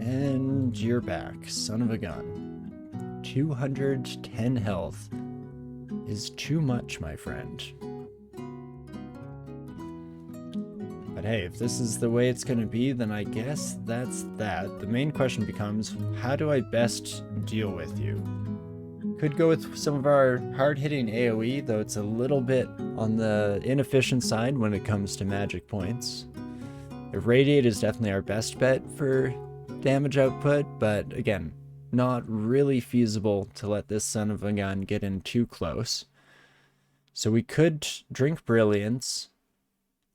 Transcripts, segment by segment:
And you're back, son of a gun. 210 health is too much, my friend. But hey, if this is the way it's going to be, then I guess that's that. The main question becomes, how do I best deal with you? Could go with some of our hard-hitting AoE, though it's a little bit on the inefficient side when it comes to magic points. Irradiate is definitely our best bet for damage output, but again, not really feasible to let this son of a gun get in too close. So we could drink Brilliance.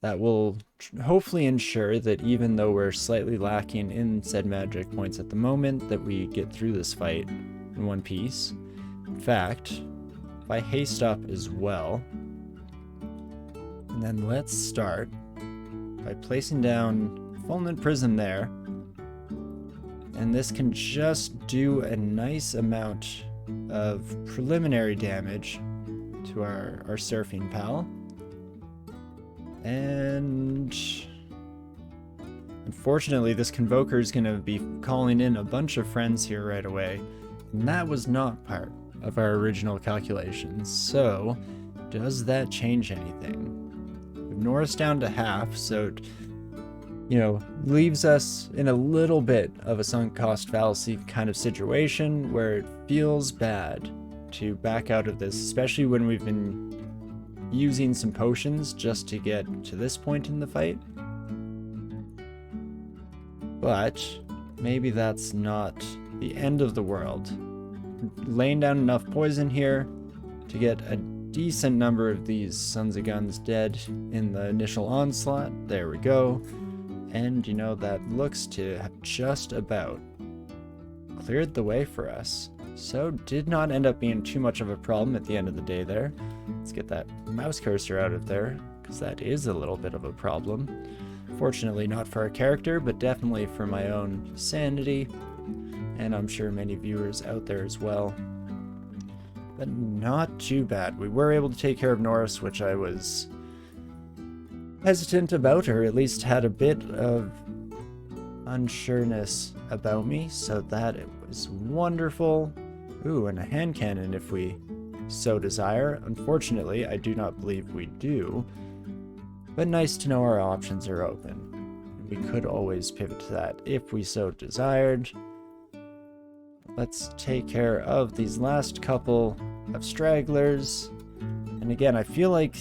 That will hopefully ensure that even though we're slightly lacking in said magic points at the moment, that we get through this fight in one piece. In fact, if I haste up as well, and then let's start by placing down Fulminant Prison there, and this can just do a nice amount of preliminary damage to our surfing pal. And unfortunately, this Convoker is going to be calling in a bunch of friends here right away, and that was not part of our original calculations. So, does that change anything? We've Norris down to half, so leaves us in a little bit of a sunk cost fallacy kind of situation where it feels bad to back out of this, especially when we've been using some potions just to get to this point in the fight. But maybe that's not the end of the world. Laying down enough poison here to get a decent number of these sons of guns dead in the initial onslaught. There we go. And that looks to have just about cleared the way for us. So did not end up being too much of a problem at the end of the day there. Let's get that mouse cursor out of there, because that is a little bit of a problem. Fortunately not for our character, but definitely for my own sanity, and I'm sure many viewers out there as well. But not too bad. We were able to take care of Norris, which I was hesitant about, or at least had a bit of unsureness about me, so that it was wonderful. Ooh, and a hand cannon if we so desire. Unfortunately, I do not believe we do, but nice to know our options are open. We could always pivot to that if we so desired. Let's take care of these last couple of stragglers. And again, I feel like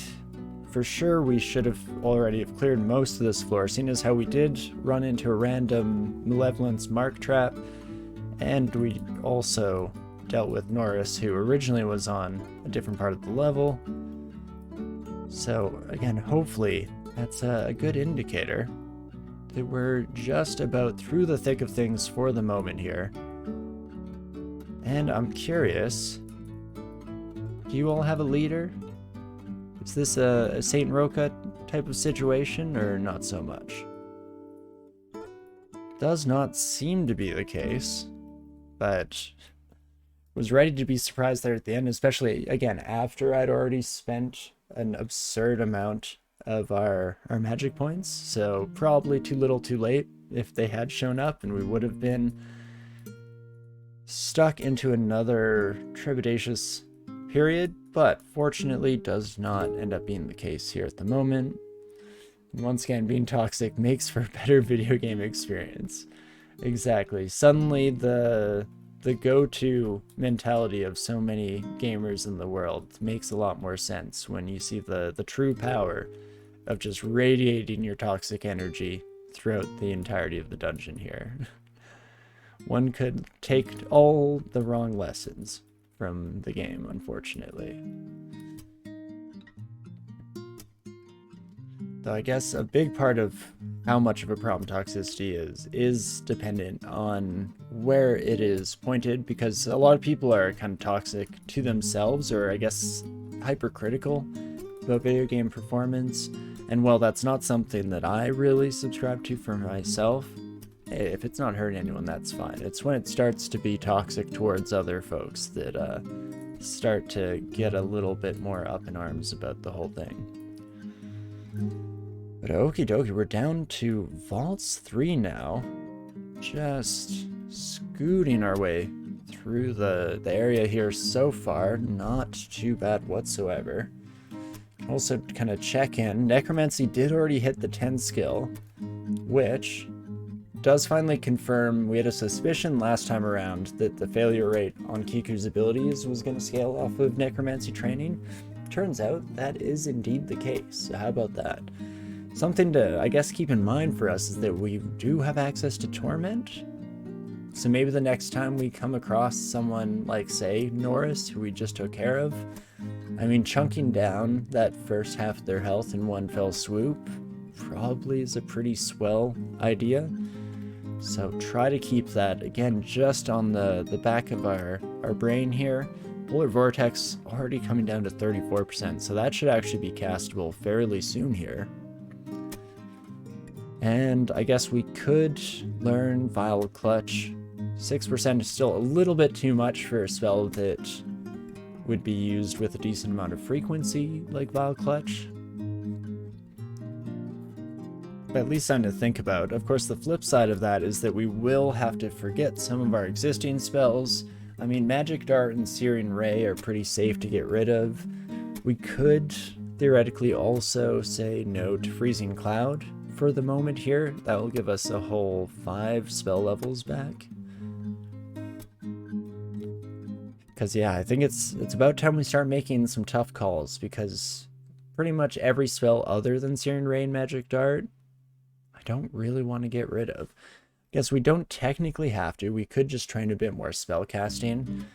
for sure we should have already have cleared most of this floor, seeing as how we did run into a random Malevolence Mark trap, and we also dealt with Norris, who originally was on a different part of the level. So again, hopefully that's a good indicator that we're just about through the thick of things for the moment here. And I'm curious, do you all have a leader? Is this a Saint Roca type of situation, or not so much? Does not seem to be the case, but was ready to be surprised there at the end, especially, again, after I'd already spent an absurd amount of our magic points, so probably too little too late if they had shown up, and we would have been stuck into another trepidatious period, but fortunately does not end up being the case here at the moment. And once again, being toxic makes for a better video game experience. Exactly. Suddenly the go-to mentality of so many gamers in the world makes a lot more sense when you see the true power of just radiating your toxic energy throughout the entirety of the dungeon here. One could take all the wrong lessons from the game, unfortunately. Though I guess a big part of how much of a problem toxicity is dependent on where it is pointed, because a lot of people are kind of toxic to themselves, or I guess hypercritical about video game performance. And while that's not something that I really subscribe to for myself, if it's not hurting anyone, that's fine. It's when it starts to be toxic towards other folks that start to get a little bit more up in arms about the whole thing. But okie dokie, we're down to Vaults 3 now. Just scooting our way through the area here so far. Not too bad whatsoever. Also, kind of check in. Necromancy did already hit the 10 skill, which does finally confirm we had a suspicion last time around that the failure rate on Kiku's abilities was going to scale off of Necromancy training. Turns out that is indeed the case, so how about that? Something to, I guess, keep in mind for us is that we do have access to Torment. So maybe the next time we come across someone like, say, Norris, who we just took care of, I mean, chunking down that first half of their health in one fell swoop probably is a pretty swell idea. So try to keep that, again, just on the back of our brain here. Polar Vortex already coming down to 34%, so that should actually be castable fairly soon here. And I guess we could learn Vile Clutch. 6% is still a little bit too much for a spell that would be used with a decent amount of frequency, like Vile Clutch. But at least something to think about. Of course, the flip side of that is that we will have to forget some of our existing spells. I mean, Magic Dart and Searing Ray are pretty safe to get rid of. We could theoretically also say no to Freezing Cloud for the moment here. That will give us a whole 5 spell levels back. Because yeah, I think it's about time we start making some tough calls, because pretty much every spell other than Searing Ray and Magic Dart, I don't really want to get rid of. Guess we don't technically have to. We could just train a bit more spell casting,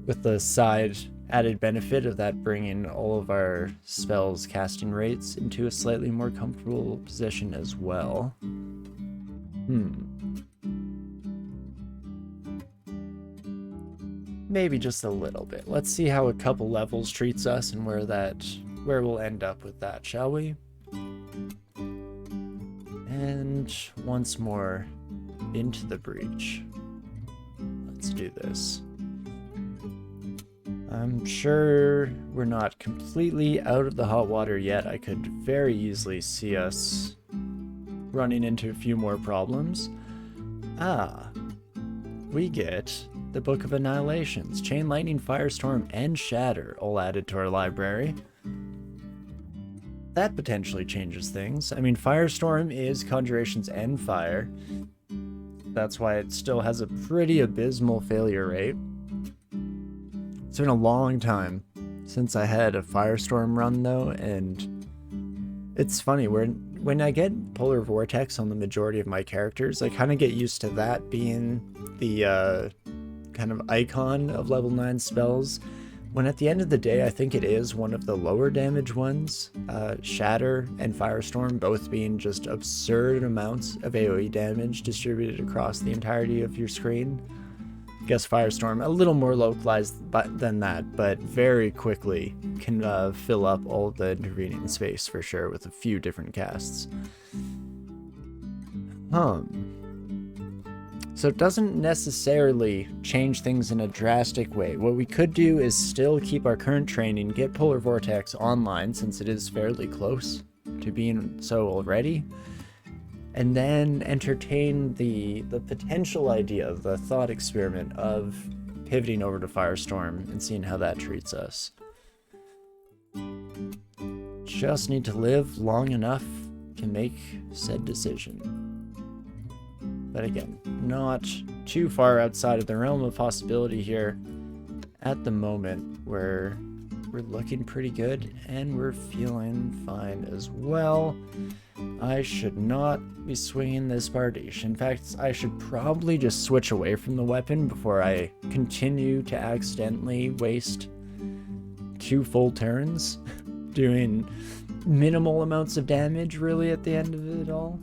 with the side added benefit of that bringing all of our spells casting rates into a slightly more comfortable position as well. Maybe just a little bit. Let's see how a couple levels treats us and where we'll end up with that, shall we? And once more into the breach. Let's do this. I'm sure we're not completely out of the hot water yet. I could very easily see us running into a few more problems. We get the Book of Annihilations, Chain Lightning, Firestorm, and Shatter all added to our library. That potentially changes things. I mean, Firestorm is Conjurations and Fire. That's why it still has a pretty abysmal failure rate. It's been a long time since I had a Firestorm run though, and it's funny, when I get Polar Vortex on the majority of my characters, I kind of get used to that being the kind of icon of level 9 spells, when at the end of the day I think it is one of the lower damage ones. Shatter and Firestorm both being just absurd amounts of AoE damage distributed across the entirety of your screen. I guess Firestorm a little more localized than that, but very quickly can fill up all of the intervening space for sure with a few different casts. So it doesn't necessarily change things in a drastic way. What we could do is still keep our current training, get Polar Vortex online since it is fairly close to being so already, and then entertain the potential idea, the thought experiment of pivoting over to Firestorm and seeing how that treats us. Just need to live long enough to make said decision. But again, not too far outside of the realm of possibility here. At the moment, we're looking pretty good, and we're feeling fine as well. I should not be swinging this Bardiche. In fact, I should probably just switch away from the weapon before I continue to accidentally waste 2 full turns doing minimal amounts of damage really at the end of it all.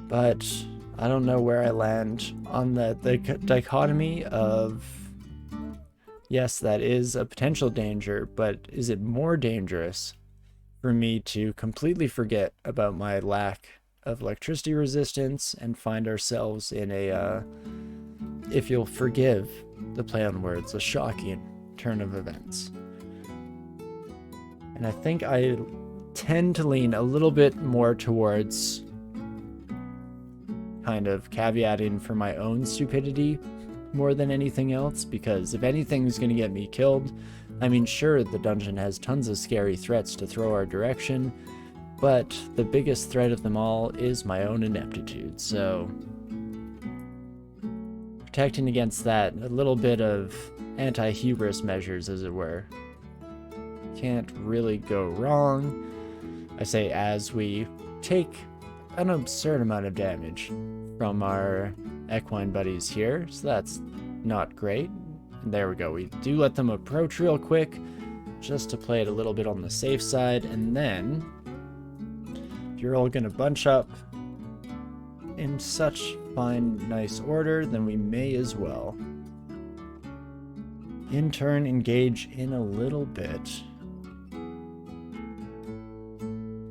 But I don't know where I land on the dichotomy of, yes, that is a potential danger, but is it more dangerous for me to completely forget about my lack of electricity resistance and find ourselves in a, if you'll forgive the play on words, a shocking turn of events? And I think I tend to lean a little bit more towards kind of caveating for my own stupidity more than anything else, because if anything's going to get me killed, I mean, sure, the dungeon has tons of scary threats to throw our direction, but the biggest threat of them all is my own ineptitude, so protecting against that, a little bit of anti-hubris measures, as it were. Can't really go wrong. I say as we take an absurd amount of damage from our equine buddies here, so that's not great. And there we go. We do let them approach real quick, just to play it a little bit on the safe side, and then if you're all gonna bunch up in such fine, nice order, then we may as well in turn engage in a little bit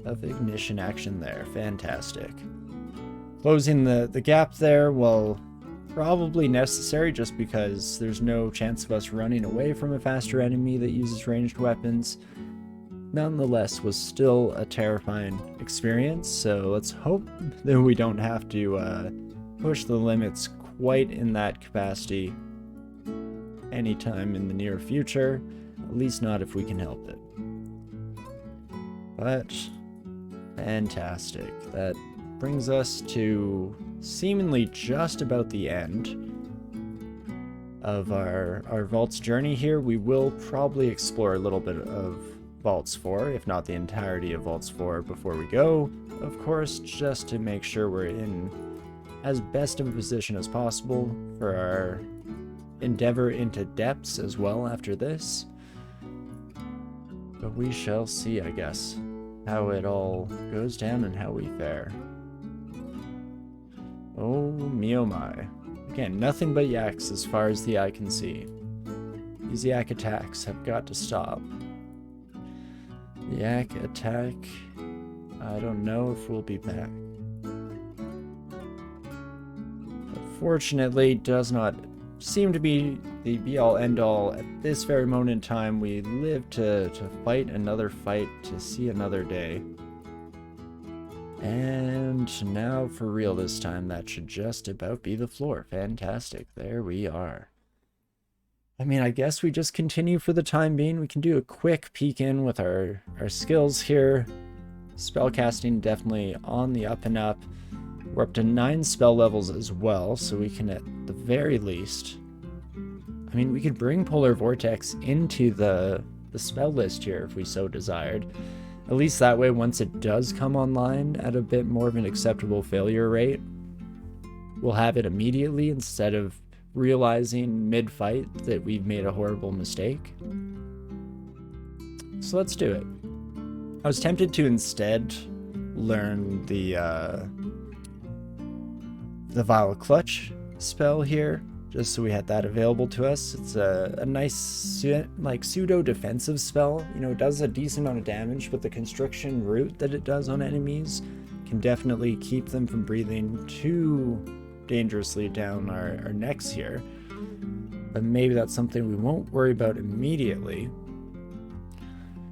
of ignition action there. Fantastic. Closing the gap there, well, probably necessary just because there's no chance of us running away from a faster enemy that uses ranged weapons. Nonetheless, was still a terrifying experience, so let's hope that we don't have to push the limits quite in that capacity anytime in the near future, at least not if we can help it. But fantastic. That brings us to seemingly just about the end of our Vaults journey here. We will probably explore a little bit of Vaults 4, if not the entirety of Vaults 4 before we go, of course, just to make sure we're in as best of a position as possible for our endeavor into depths as well after this. But we shall see, I guess, how it all goes down and how we fare. Oh me oh my. Again, nothing but yaks as far as the eye can see. These yak attacks have got to stop. Yak attack, I don't know if we'll be back. Unfortunately, does not seem to be the be-all end-all at this very moment in time. We live to fight another fight, to see another day. And now for real this time, that should just about be the floor. Fantastic, there we are. I mean, I guess we just continue for the time being. We can do a quick peek in with our skills here. Spellcasting definitely on the up and up. We're up to 9 spell levels as well, so we can at the very least... I mean, we could bring Polar Vortex into the spell list here if we so desired. At least that way, once it does come online at a bit more of an acceptable failure rate, we'll have it immediately instead of realizing mid-fight that we've made a horrible mistake. So let's do it. I was tempted to instead learn the Vile Clutch spell here, just so we had that available to us. It's a nice, like, pseudo-defensive spell. You know, it does a decent amount of damage, but the constriction root that it does on enemies can definitely keep them from breathing too dangerously down our necks here. But maybe that's something we won't worry about immediately.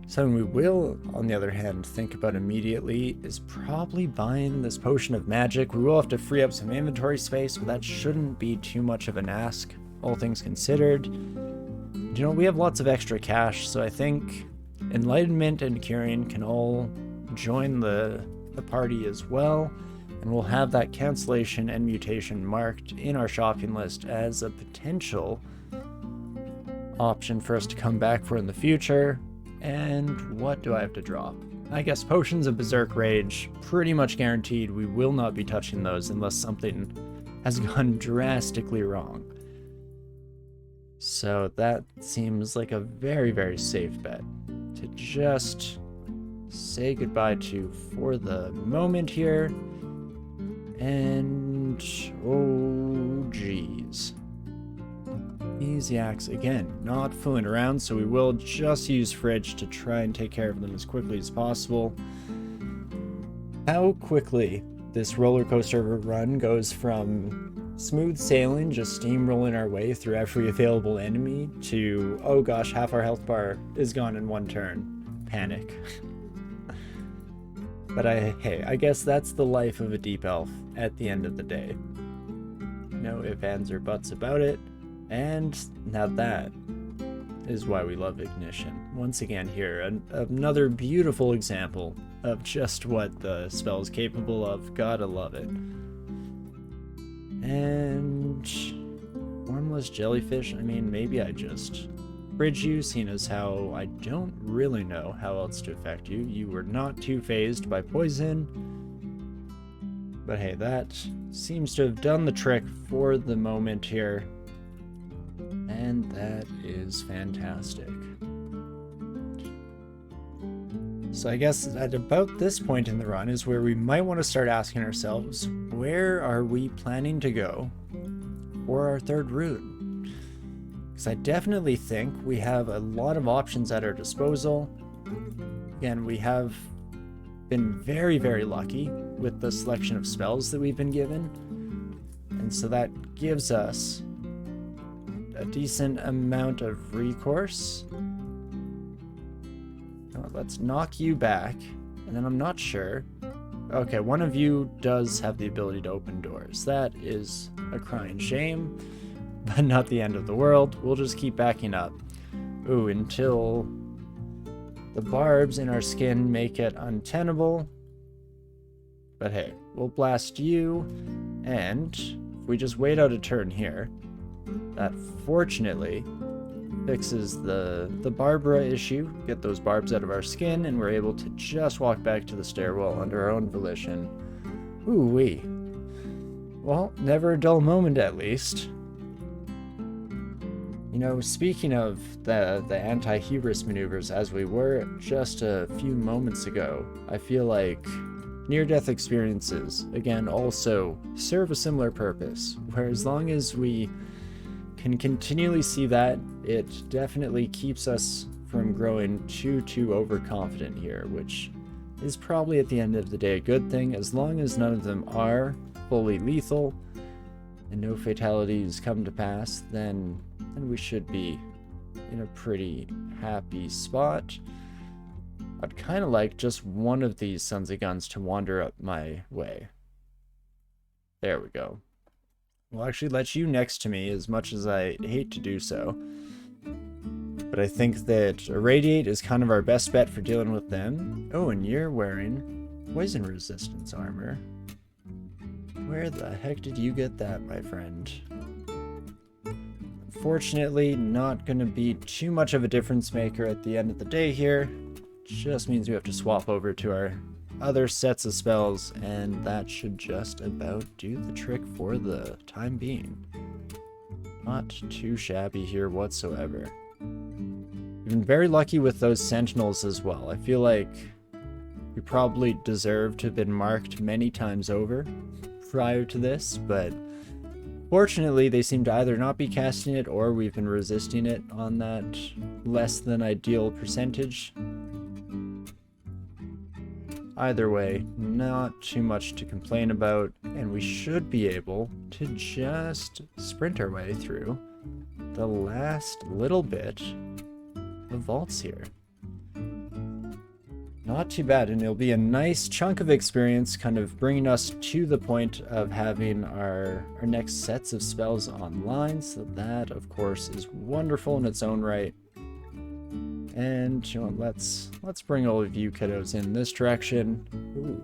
Something we will, on the other hand, think about immediately is probably buying this potion of magic. We will have to free up some inventory space, but that shouldn't be too much of an ask, all things considered. You know, we have lots of extra cash, so I think Enlightenment and Curing can all join the party as well, and we'll have that cancellation and mutation marked in our shopping list as a potential option for us to come back for in the future. And what do I have to drop? I guess Potions of Berserk Rage, pretty much guaranteed we will not be touching those unless something has gone drastically wrong. So that seems like a very, very safe bet to just say goodbye to for the moment here. And oh geez. These yaks, again, not fooling around, so we will just use Fridge to try and take care of them as quickly as possible. How quickly this roller coaster run goes from smooth sailing, just steamrolling our way through every available enemy, to, oh gosh, half our health bar is gone in one turn. Panic. But hey, I guess that's the life of a deep elf at the end of the day. No ifs, ands, or buts about it. And now that is why we love Ignition. Once again here, another beautiful example of just what the spell is capable of. Gotta love it. And formless jellyfish, I mean, maybe I just bridge you, seeing as how I don't really know how else to affect you. You were not too phased by poison. But hey, that seems to have done the trick for the moment here. And that is fantastic. So I guess at about this point in the run is where we might want to start asking ourselves, where are we planning to go for our third route? Because I definitely think we have a lot of options at our disposal. Again, we have been very, very lucky with the selection of spells that we've been given. And so that gives us a decent amount of recourse. Let's knock you back, and then I'm not sure. Okay, one of you does have the ability to open doors. That is a crying shame, but not the end of the world. We'll just keep backing up. Ooh, until the barbs in our skin make it untenable. But hey, we'll blast you, and if we just wait out a turn here, that fortunately fixes the Barbara issue, get those barbs out of our skin, and we're able to just walk back to the stairwell under our own volition. Ooh-wee. Well, never a dull moment at least. You know, speaking of the anti-hubris maneuvers as we were just a few moments ago, I feel like near-death experiences, again, also serve a similar purpose, where as long as we can continually see that, it definitely keeps us from growing too overconfident here, which is probably at the end of the day a good thing. As long as none of them are fully lethal and no fatalities come to pass, then we should be in a pretty happy spot. I'd kind of like just one of these sons of guns to wander up my way. There we go. We'll actually let you next to me, as much as I hate to do so. But I think that Irradiate is kind of our best bet for dealing with them. Oh, and you're wearing poison resistance armor. Where the heck did you get that, my friend? Unfortunately, not going to be too much of a difference maker at the end of the day here. Just means we have to swap over to our other sets of spells, and that should just about do the trick for the time being. Not too shabby here whatsoever. We've been very lucky with those sentinels as well. I feel like we probably deserve to have been marked many times over prior to this, but fortunately they seem to either not be casting it or we've been resisting it on that less than ideal percentage. Either way, not too much to complain about, and we should be able to just sprint our way through the last little bit of vaults here. Not too bad, and it'll be a nice chunk of experience, kind of bringing us to the point of having our next sets of spells online, so that, of course, is wonderful in its own right. And you know, let's bring all of you kiddos in this direction. Ooh.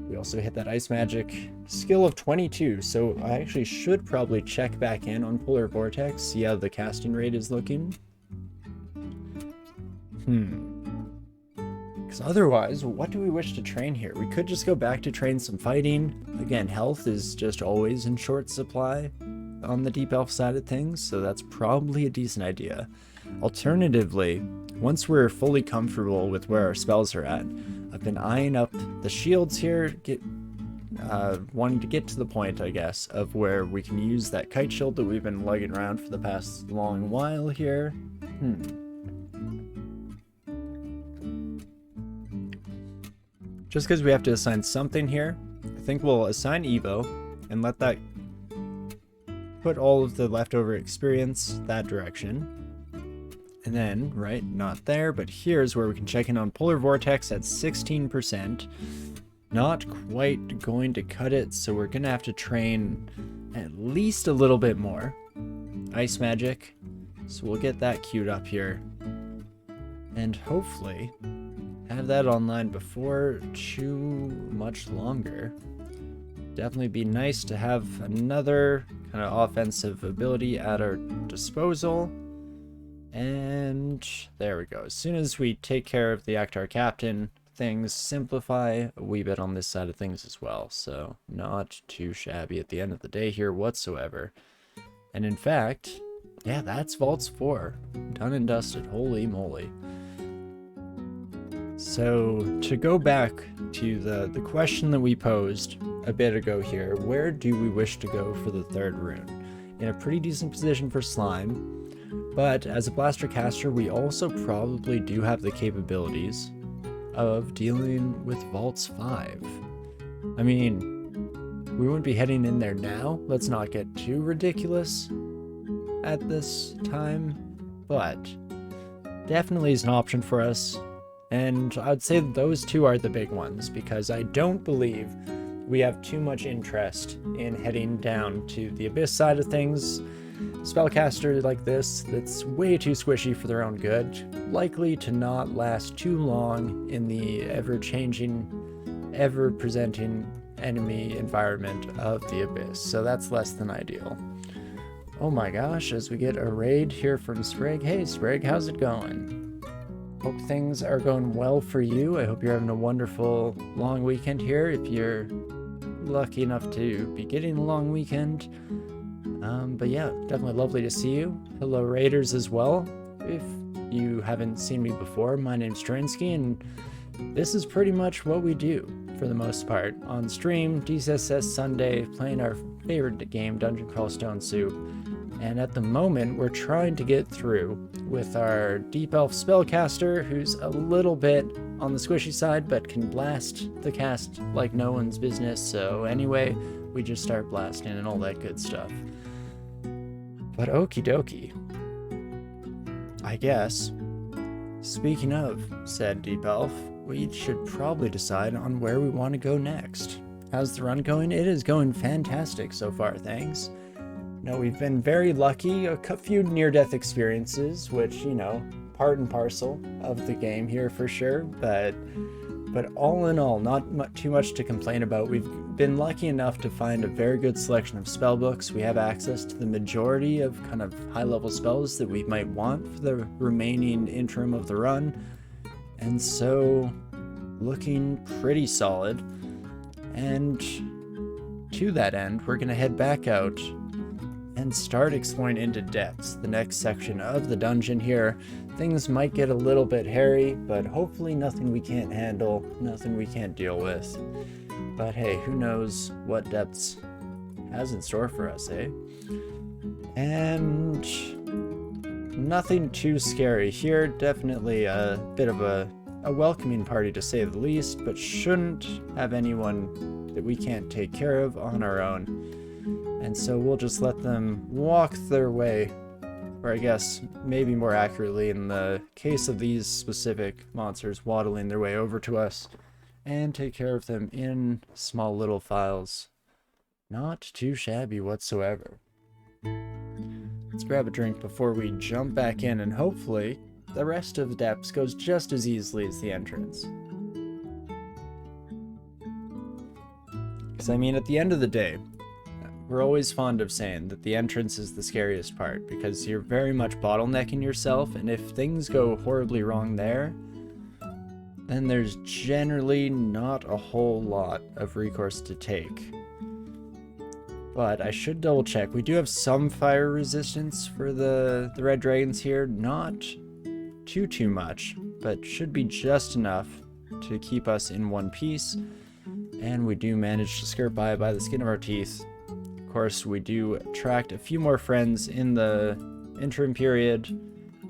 We also hit that ice magic skill of 22, so I actually should probably check back in on Polar Vortex, see how the casting rate is looking. Because otherwise, what do we wish to train here? We could just go back to train some fighting. Again, health is just always in short supply on the deep elf side of things, so that's probably a decent idea. Alternatively, once we're fully comfortable with where our spells are at, I've been eyeing up the shields here, wanting to get to the point, I guess, of where we can use that kite shield that we've been lugging around for the past long while here. Just because we have to assign something here, I think we'll assign Evo and let that put all of the leftover experience that direction. And then, right, not there, but here's where we can check in on Polar Vortex at 16%. not quite going to cut it, so we're gonna have to train at least a little bit more. Ice magic, so we'll get that queued up here. And hopefully have that online before too much longer. Definitely be nice to have another kind of offensive ability at our disposal. And there we go. As soon as we take care of the Actar Captain, things simplify a wee bit on this side of things as well. So not too shabby at the end of the day here whatsoever. And in fact, yeah, that's Vaults 4. Done and dusted. Holy moly. So to go back to the question that we posed a bit ago here, where do we wish to go for the third rune? In a pretty decent position for slime, but as a blaster caster, we also probably do have the capabilities of dealing with Vaults 5. I mean, we wouldn't be heading in there now. Let's not get too ridiculous at this time, but definitely is an option for us. And I'd say those two are the big ones, because I don't believe we have too much interest in heading down to the Abyss side of things. Spellcaster like this, that's way too squishy for their own good, likely to not last too long in the ever-changing, ever-presenting enemy environment of the Abyss, so that's less than ideal. Oh my gosh, as we get a raid here from Sprig. Hey Sprig, how's it going? Hope things are going well for you. I hope you're having a wonderful long weekend here, if you're lucky enough to be getting a long weekend. But yeah, definitely lovely to see you. Hello Raiders as well. If you haven't seen me before, my name's Torinski, and this is pretty much what we do for the most part. On stream, DCSS Sunday, playing our favorite game, Dungeon Crawl Stone Soup. And at the moment, we're trying to get through with our Deep Elf Spellcaster, who's a little bit on the squishy side, but can blast the cast like no one's business. So anyway, we just start blasting and all that good stuff. But okie dokie. I guess, speaking of said Deep Elf, we should probably decide on where we want to go next. How's the run going? It is going fantastic so far, thanks. No, we've been very lucky, a few near-death experiences, which, you know, part and parcel of the game here for sure, but all in all, not too much to complain about. We've been lucky enough to find a very good selection of spellbooks. We have access to the majority of kind of high-level spells that we might want for the remaining interim of the run, and so looking pretty solid. And to that end, we're going to head back out and start exploring into depths, the next section of the dungeon here. Things might get a little bit hairy, but hopefully nothing we can't handle, nothing we can't deal with. But hey, who knows what depths has in store for us, eh? And nothing too scary here, definitely a bit of a welcoming party to say the least, but shouldn't have anyone that we can't take care of on our own. And so we'll just let them walk their way, or I guess maybe more accurately in the case of these specific monsters, waddling their way over to us and take care of them in small little files. Not too shabby whatsoever. Let's grab a drink before we jump back in, and hopefully the rest of the depths goes just as easily as the entrance. Because I mean, at the end of the day, we're always fond of saying that the entrance is the scariest part, because you're very much bottlenecking yourself, and if things go horribly wrong there, then there's generally not a whole lot of recourse to take. But I should double check. We do have some fire resistance for the red dragons here. Not too much, but should be just enough to keep us in one piece. And we do manage to skirt by the skin of our teeth. Of course, we do attract a few more friends in the interim period,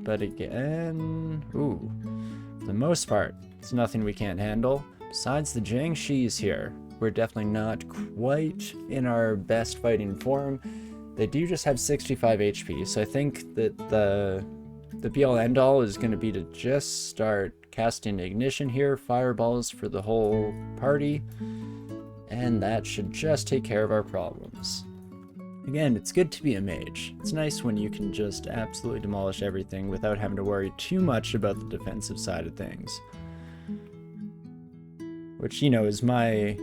but again, for the most part, it's nothing we can't handle. Besides the Jiangshis here, we're definitely not quite in our best fighting form. They do just have 65 HP, so I think that the be-all end-all is going to be to just start casting ignition here, fireballs for the whole party, and that should just take care of our problems. Again, it's good to be a mage. It's nice when you can just absolutely demolish everything without having to worry too much about the defensive side of things. Which, you know, is my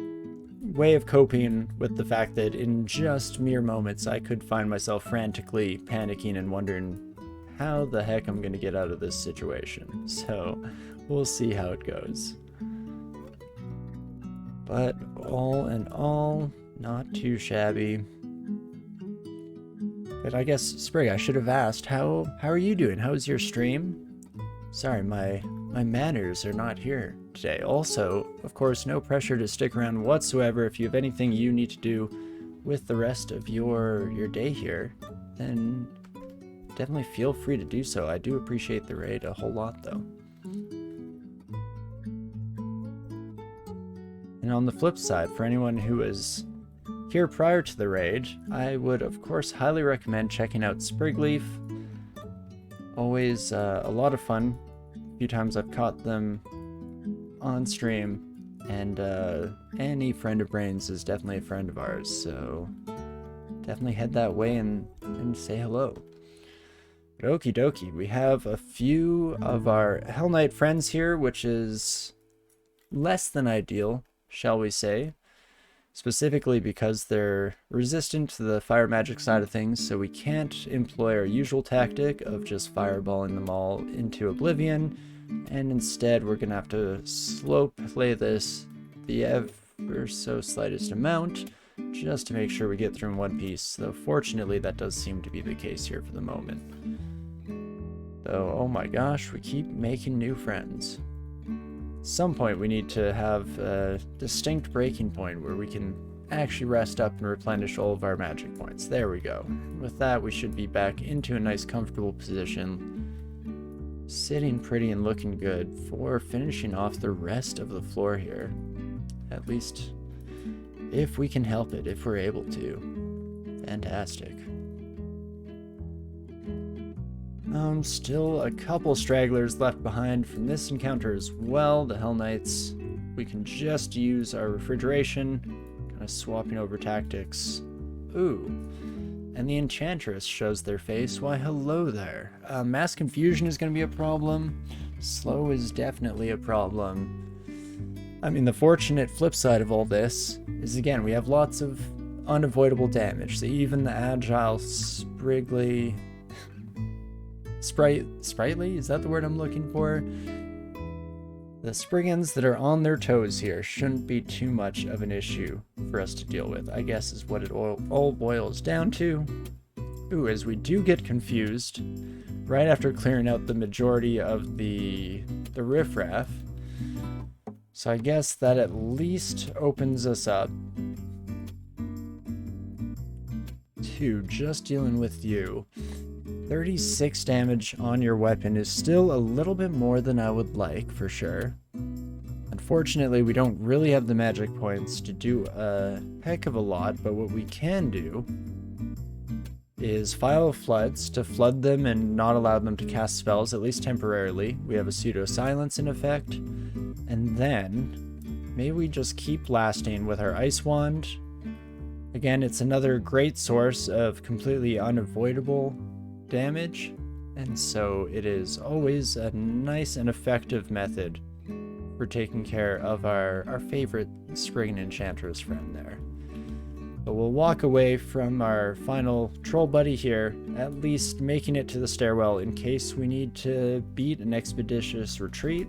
way of coping with the fact that in just mere moments I could find myself frantically panicking and wondering how the heck I'm going to get out of this situation. So we'll see how it goes. But all in all, not too shabby. But I guess, Sprig, I should have asked, how are you doing? How's your stream? Sorry, my manners are not here today. Also, of course, no pressure to stick around whatsoever. If you have anything you need to do with the rest of your day here, then definitely feel free to do so. I do appreciate the raid a whole lot, though. And on the flip side, for anyone who was here prior to the raid, I would of course highly recommend checking out Sprigleaf. Always a lot of fun. A few times I've caught them on stream, and any friend of Brains is definitely a friend of ours, so definitely head that way and say hello. But okie dokie, we have a few of our Hell Knight friends here, which is less than ideal, shall we say. Specifically because they're resistant to the fire magic side of things, so we can't employ our usual tactic of just fireballing them all into oblivion, and instead we're gonna have to slow play this the ever so slightest amount, just to make sure we get through in one piece, though fortunately that does seem to be the case here for the moment. Though, oh my gosh, we keep making new friends. At some point we need to have a distinct breaking point where we can actually rest up and replenish all of our magic points. There we go. With that, we should be back into a nice comfortable position, sitting pretty and looking good for finishing off the rest of the floor here. At least if we can help it, if we're able to. Fantastic. Still a couple stragglers left behind from this encounter as well. The Hell Knights, we can just use our refrigeration, kind of swapping over tactics. Ooh, and the Enchantress shows their face. Why, hello there. Mass confusion is going to be a problem. Slow is definitely a problem. I mean, the fortunate flip side of all this is, again, we have lots of unavoidable damage. So even the agile, sprightly, is that the word I'm looking for? The Spriggans that are on their toes here shouldn't be too much of an issue for us to deal with, I guess is what it all boils down to. Ooh, as we do get confused, right after clearing out the majority of the riffraff. So I guess that at least opens us up to just dealing with you. 36 damage on your weapon is still a little bit more than I would like, for sure. Unfortunately, we don't really have the magic points to do a heck of a lot, but what we can do is Vial of Floods to flood them and not allow them to cast spells, at least temporarily. We have a pseudo-silence in effect, and then maybe we just keep blasting with our Ice Wand. Again, it's another great source of completely unavoidable damage, and so it is always a nice and effective method for taking care of our favorite Spriggan Enchantress friend there. But we'll walk away from our final troll buddy here, at least making it to the stairwell in case we need to beat an expeditious retreat.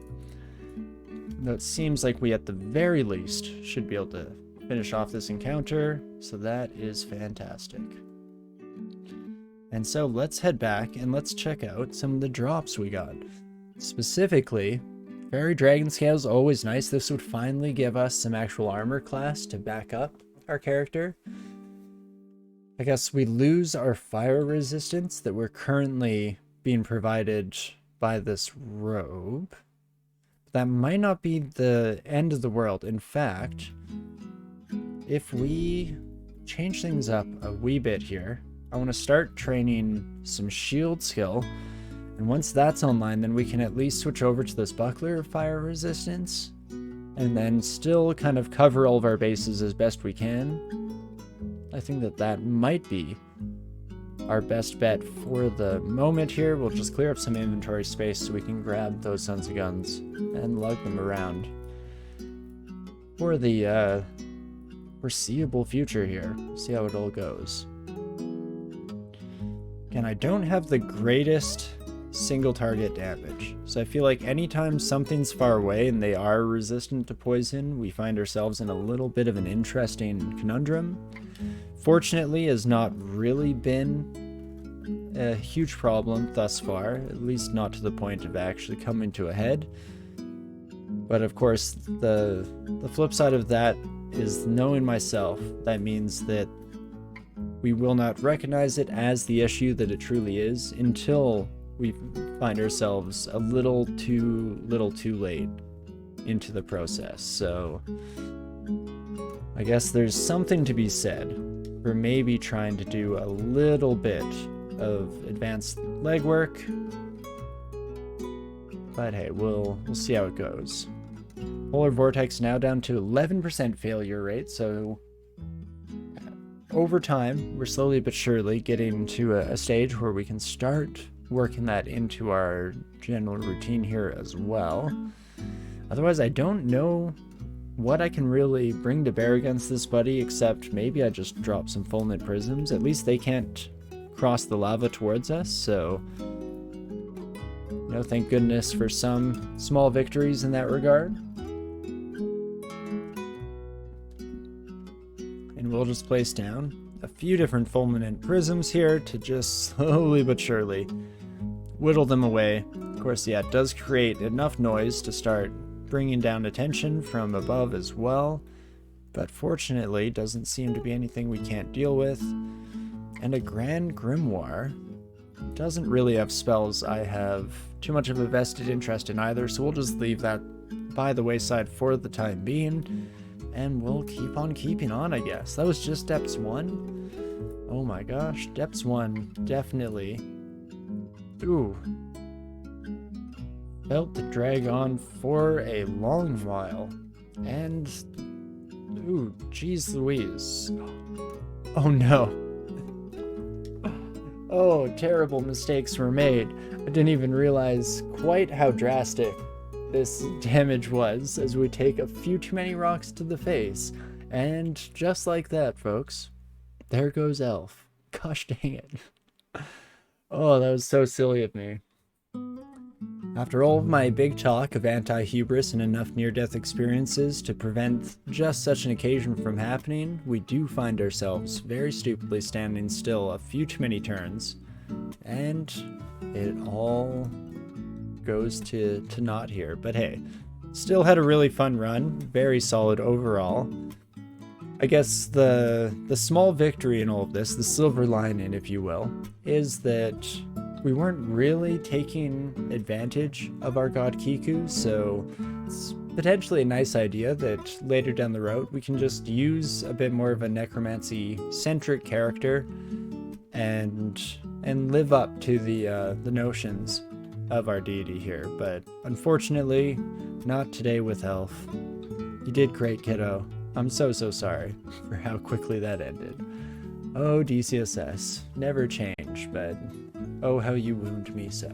Though it seems like we at the very least should be able to finish off this encounter, so that is fantastic. And so let's head back and let's check out some of the drops we got. Specifically, Fairy Dragon Scale is always nice. This would finally give us some actual armor class to back up our character. I guess we lose our fire resistance that we're currently being provided by this robe. That might not be the end of the world. In fact, if we change things up a wee bit here, I want to start training some shield skill, And once that's online, then we can at least switch over to this buckler fire resistance, and then still kind of cover all of our bases as best we can. I think that that might be our best bet for the moment here. We'll just clear up some inventory space so we can grab those sons of guns and lug them around for the foreseeable future here. See how it all goes. Again, I don't have the greatest single target damage, so I feel like anytime something's far away and they are resistant to poison, we find ourselves in a little bit of an interesting conundrum. Fortunately, has not really been a huge problem thus far, at least not to the point of actually coming to a head. But of course, the flip side of that is knowing myself. That means that we will not recognize it as the issue that it truly is until we find ourselves a little too late into the process. So I guess there's something to be said for maybe trying to do a little bit of advanced legwork. But hey, we'll see how it goes. Polar Vortex now down to 11% failure rate, so over time, we're slowly but surely getting to a stage where we can start working that into our general routine here as well. Otherwise, I don't know what I can really bring to bear against this buddy, except maybe I just drop some fulminant prisms. At least they can't cross the lava towards us, so thank goodness for some small victories in that regard. And we'll just place down a few different fulminant prisms here to just slowly but surely whittle them away. Of course, yeah, it does create enough noise to start bringing down attention from above as well, but fortunately doesn't seem to be anything we can't deal with. And a Grand Grimoire doesn't really have spells I have too much of a vested interest in either, so we'll just leave that by the wayside for the time being, and we'll keep on keeping on, I guess. That was just Depths 1. Oh my gosh, Depths 1 definitely. Ooh. Felt to drag on for a long while. And ooh, geez Louise. Oh no. Oh, terrible mistakes were made. I didn't even realize quite how drastic this damage was as we take a few too many rocks to the face. And just like that, folks, there goes Elf. Gosh dang it. Oh, that was so silly of me. After all of my big talk of anti-hubris and enough near-death experiences to prevent just such an occasion from happening, we do find ourselves very stupidly standing still a few too many turns, and it all goes to naught here. But hey, still had a really fun run, very solid overall. I guess the small victory in all of this, the silver lining if you will, is that we weren't really taking advantage of our god Kiku, so it's potentially a nice idea that later down the road we can just use a bit more of a necromancy-centric character and live up to the notions of our deity here. But unfortunately, not today with Elf. You did great, kiddo. I'm so sorry for how quickly that ended. Oh, DCSS, never change, but oh, how you wound me so.